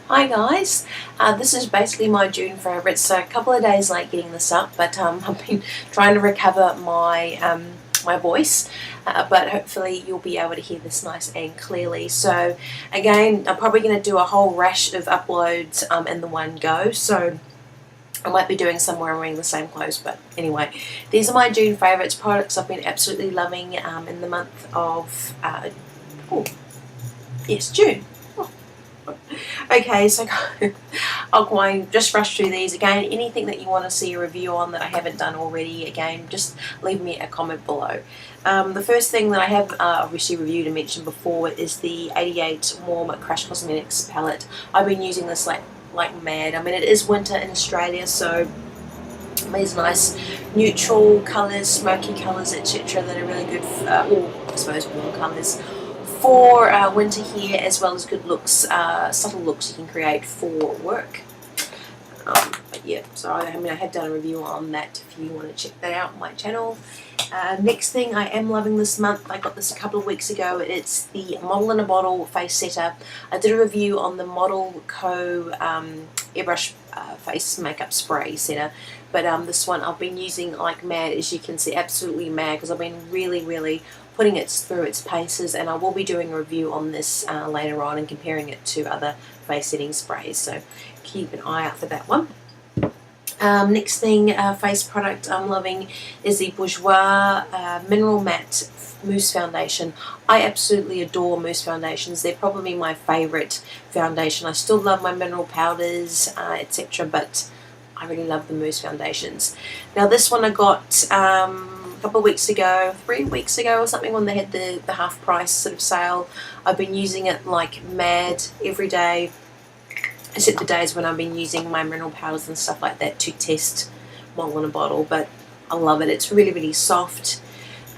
Hi guys, this is basically my June favourites, so a couple of days late getting this up, but I've been trying to recover my my voice, but hopefully you'll be able to hear this nice and clearly. So again, I'm probably going to do a whole rash of uploads in the one go, so I might be doing some where I'm wearing the same clothes, but anyway, these are my June favourites, products I've been absolutely loving in the month of, June. Okay, so I'll go and just rush through these. Again, anything that you want to see a review on that I haven't done already, again, just leave me a comment below. The first thing that I have obviously reviewed and mentioned before is the 88 Warm Crush Cosmetics palette. I've been using this like mad. I mean, it is winter in Australia, so these nice neutral colours, smoky colours, etc. that are really good for, I suppose warm colours for winter here, as well as good looks, subtle looks you can create for work. But yeah, so I have done a review on that if you want to check that out on my channel. Next thing I am loving this month, I got this a couple of weeks ago, it's the Model in a Bottle Face Setter. I did a review on the Model Co airbrush face makeup spray setter, but this one I've been using like mad, as you can see, absolutely mad, because I've been really putting it through its paces, and I will be doing a review on this later on and comparing it to other face setting sprays, so keep an eye out for that one. Next thing, face product I'm loving is the Bourjois Mineral Matte Mousse Foundation. I absolutely adore mousse foundations. They're probably my favourite foundation. I still love my mineral powders, etc., but I really love the mousse foundations. Now this one I got a couple of weeks ago, 3 weeks ago or something, when they had the half price sort of sale. I've been using it like mad every day, except the days when I've been using my mineral powders and stuff like that to test Model in a Bottle, but I love it. It's really soft,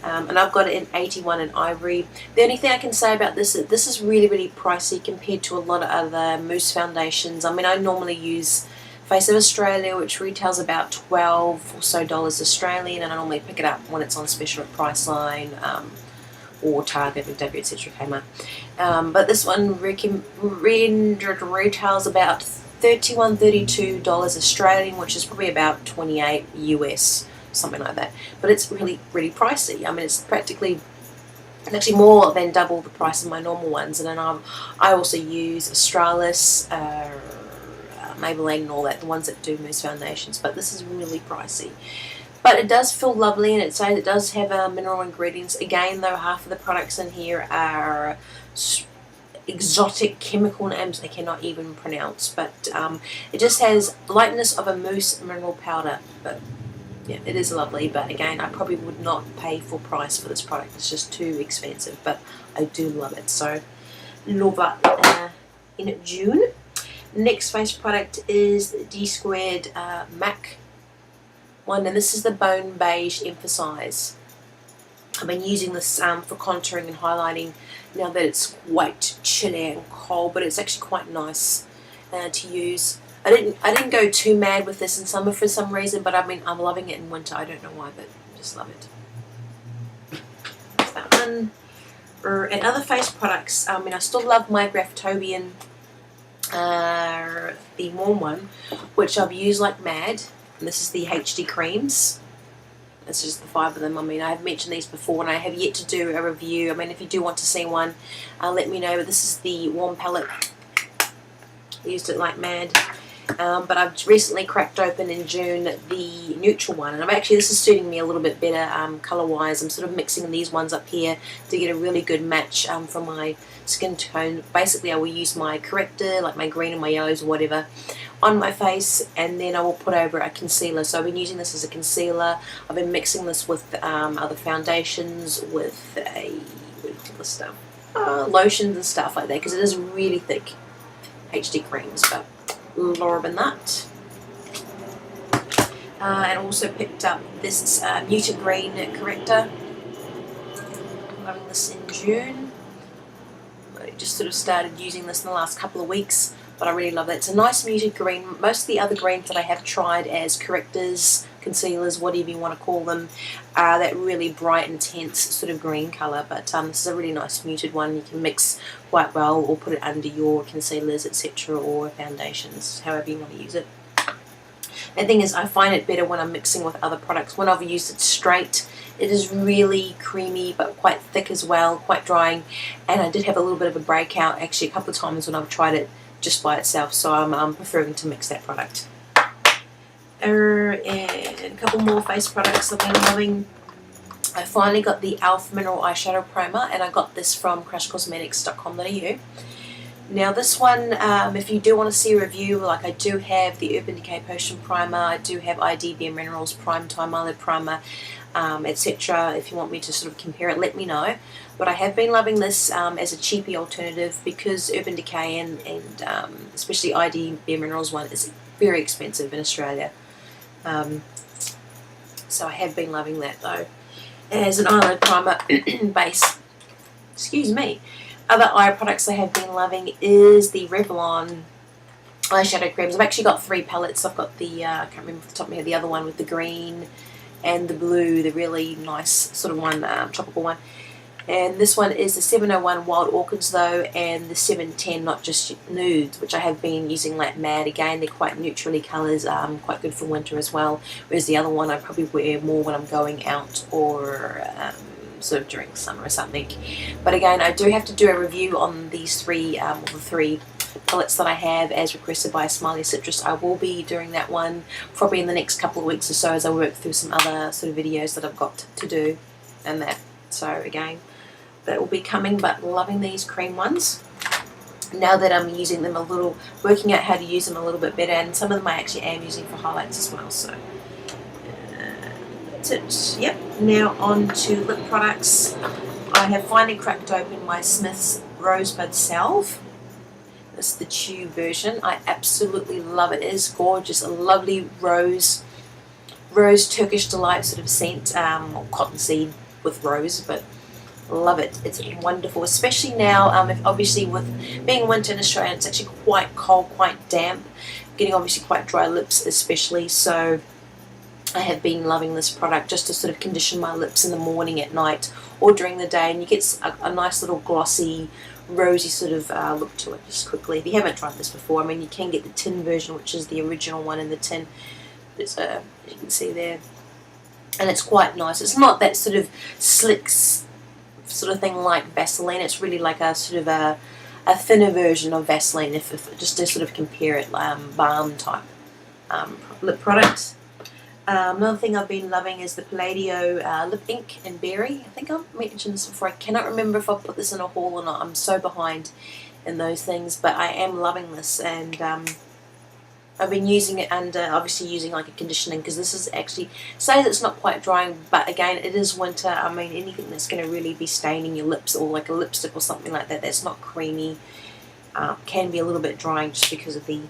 and I've got it in 81 in Ivory. The only thing I can say about this is this is really pricey compared to a lot of other mousse foundations. I mean, I normally use Face of Australia, which retails about $12 or so Australian, and I normally pick it up when it's on special at Priceline, or Target, W, etc. Kmart. But this one retails about $31, $32 Australian, which is probably about 28 US, something like that. But it's really pricey. I mean, it's actually more than double the price of my normal ones. And then I also use Australis, Maybelline and all that, the ones that do mousse foundations, but this is really pricey. But it does feel lovely, and it says it does have mineral ingredients. Again, though, half of the products in here are exotic chemical names I cannot even pronounce, but it just has lightness of a mousse mineral powder. But yeah, it is lovely, but again, I probably would not pay full price for this product. It's just too expensive, but I do love it, so love it in June. Next face product is the D Squared MAC one, and this is the Bone Beige Emphasize. I've been using this for contouring and highlighting now that it's quite chilly and cold, but it's actually quite nice to use. I didn't go too mad with this in summer for some reason, but I'm loving it in winter. I don't know why, but I just love it. That's that one. And other face products, I mean, I still love my Graftobian, the warm one, which I've used like mad. And this is the HD creams. It's just the 5 of them. I mean, I have mentioned these before, and I have yet to do a review. I mean, if you do want to see one, let me know. But this is the warm palette. I used it like mad. But I've recently cracked open in June the neutral one, and this is suiting me a little bit better colour-wise. I'm sort of mixing these ones up here to get a really good match for my skin tone. Basically, I will use my corrector, like my green and my yellows or whatever, on my face, and then I will put over a concealer. So I've been using this as a concealer. I've been mixing this with other foundations, with what do you call this stuff? Lotions and stuff like that, because it is really thick HD creams, but loving that. And also picked up this muted green corrector. I'm loving this in June. I just sort of started using this in the last couple of weeks, but I really love it. It's a nice muted green. Most of the other greens that I have tried as correctors, concealers, whatever you want to call them, that really bright, intense sort of green colour. But this is a really nice muted one. You can mix quite well or put it under your concealers, etc., or foundations, however you want to use it. The thing is, I find it better when I'm mixing with other products. When I've used it straight, it is really creamy but quite thick as well, quite drying. And I did have a little bit of a breakout actually a couple of times when I've tried it just by itself, so I'm preferring to mix that product. And a couple more face products I've been loving. I finally got the e.l.f. Mineral Eyeshadow Primer, and I got this from crashcosmetics.com.au. Now this one, if you do want to see a review, like I do have the Urban Decay Potion Primer, I do have ID Bare Minerals Prime Time Eyelid Primer, etc. If you want me to sort of compare it, let me know. But I have been loving this as a cheapy alternative, because Urban Decay and especially ID Bare Minerals one is very expensive in Australia. So I have been loving that though. As an eyelid primer base. Excuse me. Other eye products I have been loving is the Revlon eyeshadow creams. I've actually got 3 palettes. I've got the, I can't remember off the top of my head, the other one with the green and the blue, the really nice sort of one, tropical one. And this one is the 701 Wild Orchids though, and the 710 Not Just Nudes, which I have been using like mad. Again, they're quite neutrally colours, quite good for winter as well. Whereas the other one I probably wear more when I'm going out or sort of during summer or something. But again, I do have to do a review on these the 3 palettes that I have as requested by Smiley Citrus. I will be doing that one probably in the next couple of weeks or so as I work through some other sort of videos that I've got to do and that. So again, that will be coming, but loving these cream ones. Now that I'm using them a little, working out how to use them a little bit better, and some of them I actually am using for highlights as well. So that's it. Yep. Now on to lip products. I have finally cracked open my Smith's Rosebud Salve. This is the tube version. I absolutely love it. It is gorgeous. A lovely rose Turkish delight sort of scent, or cottonseed with rose, but love it. It's wonderful, especially now, if obviously with being winter in Australia, it's actually quite cold, quite damp, getting obviously quite dry lips especially. So I have been loving this product just to sort of condition my lips in the morning, at night, or during the day, and you get a nice little glossy, rosy sort of look to it just quickly. If you haven't tried this before, I mean, you can get the tin version, which is the original one in the tin. It's as you can see there, and it's quite nice. It's not that sort of slick sort of thing like Vaseline. It's really like a sort of a thinner version of Vaseline, if just to sort of compare it, balm type lip product. Another thing I've been loving is the Palladio Lip Ink in Berry. I think I've mentioned this before. I cannot remember if I put this in a haul or not. I'm so behind in those things, but I am loving this, and I've been using it under, obviously using like a conditioning, because this is actually, says it's not quite drying, but again, it is winter. I mean, anything that's going to really be staining your lips, or like a lipstick or something like that, that's not creamy, can be a little bit drying just because of the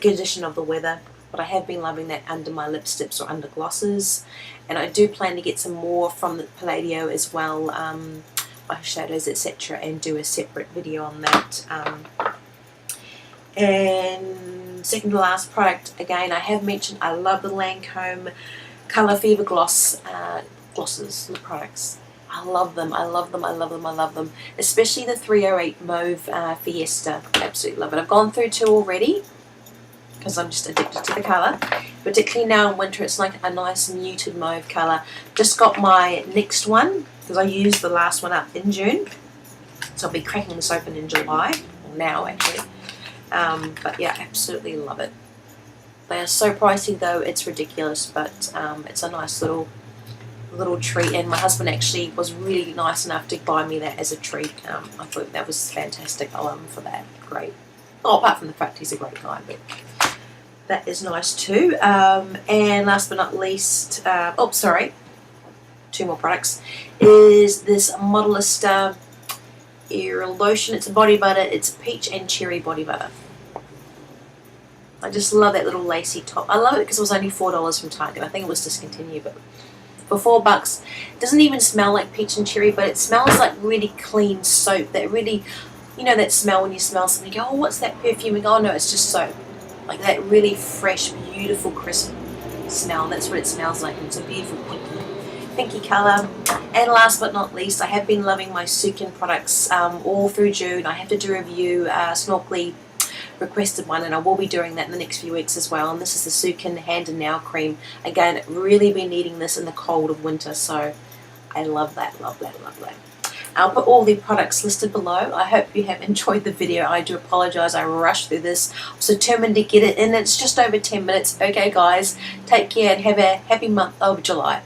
condition of the weather. But I have been loving that under my lipsticks or under glosses, and I do plan to get some more from the Palladio as well, eyeshadows, etc., and do a separate video on that. And second to last product, again, I have mentioned I love the Lancome Colour Fever Gloss glosses, lip products. I love them, I love them, I love them, I love them. Especially the 308 Mauve Fiesta. Absolutely love it. I've gone through 2 already, because I'm just addicted to the colour. Particularly now in winter, it's like a nice muted mauve colour. Just got my next one, because I used the last one up in June. So I'll be cracking this open in July, or now actually. But yeah, absolutely love it. They are so pricey though, it's ridiculous, but it's a nice little treat, and my husband actually was really nice enough to buy me that as a treat. I thought that was fantastic. I love him for that. Great. Oh, apart from the fact he's a great guy, but that is nice too. And last but not least, oh sorry, 2 more products, is this Modelista Aerial Lotion. It's a body butter. It's peach and cherry body butter. I just love that little lacy top. I love it because it was only $4 from Target. I think it was discontinued, but for $4, it doesn't even smell like peach and cherry, but it smells like really clean soap. That really, you know that smell when you smell something, you go, oh, what's that perfume? You go, oh no, it's just soap. Like that really fresh, beautiful, crisp smell. That's what it smells like. It's a beautiful pinky colour. And last but not least, I have been loving my Sukin products all through June. I have to do a review, Snorkely requested one, and I will be doing that in the next few weeks as well. And this is the Sukin Hand and Nail Cream. Again, really been needing this in the cold of winter, so I love that, love that, love that. I'll put all the products listed below. I hope you have enjoyed the video. I do apologise, I rushed through this. I was determined to get it in. It's just over 10 minutes. Okay guys, take care and have a happy month of July.